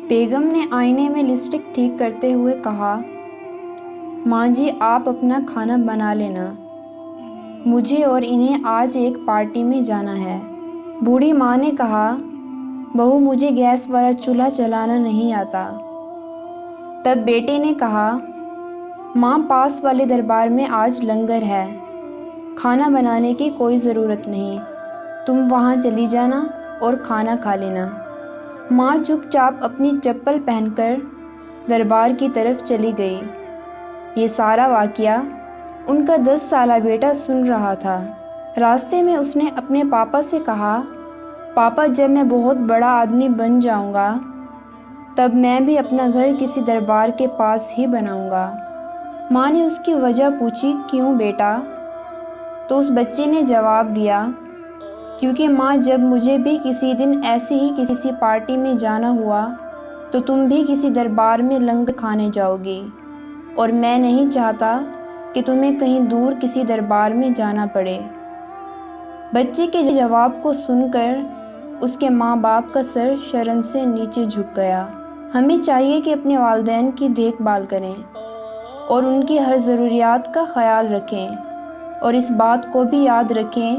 بیگم نے آئینے میں لپسٹک ٹھیک کرتے ہوئے کہا، ماں جی آپ اپنا کھانا بنا لینا، مجھے اور انہیں آج ایک پارٹی میں جانا ہے۔ بوڑھی ماں نے کہا، بہو مجھے گیس والا چولہا چلانا نہیں آتا۔ تب بیٹے نے کہا، ماں پاس والے دربار میں آج لنگر ہے، کھانا بنانے کی کوئی ضرورت نہیں، تم وہاں چلی جانا اور کھانا کھا لینا۔ ماں چپ چاپ اپنی چپل پہن کر دربار کی طرف چلی گئی۔ یہ سارا واقعہ ان کا 10 سالہ بیٹا سن رہا تھا۔ راستے میں اس نے اپنے پاپا سے کہا، پاپا جب میں بہت بڑا آدمی بن جاؤں گا تب میں بھی اپنا گھر کسی دربار کے پاس ہی بناؤں گا۔ ماں نے اس کی وجہ پوچھی، کیوں بیٹا؟ تو اس بچے نے جواب دیا، کیونکہ ماں جب مجھے بھی کسی دن ایسے ہی کسی پارٹی میں جانا ہوا تو تم بھی کسی دربار میں لنگر کھانے جاؤ گی، اور میں نہیں چاہتا کہ تمہیں کہیں دور کسی دربار میں جانا پڑے۔ بچے کے جواب کو سن کر اس کے ماں باپ کا سر شرم سے نیچے جھک گیا۔ ہمیں چاہیے کہ اپنے والدین کی دیکھ بھال کریں اور ان کی ہر ضروریات کا خیال رکھیں، اور اس بات کو بھی یاد رکھیں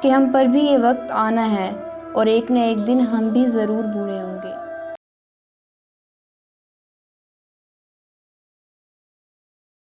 کہ ہم پر بھی یہ وقت آنا ہے اور ایک نہ ایک دن ہم بھی ضرور بوڑھے ہوں گے۔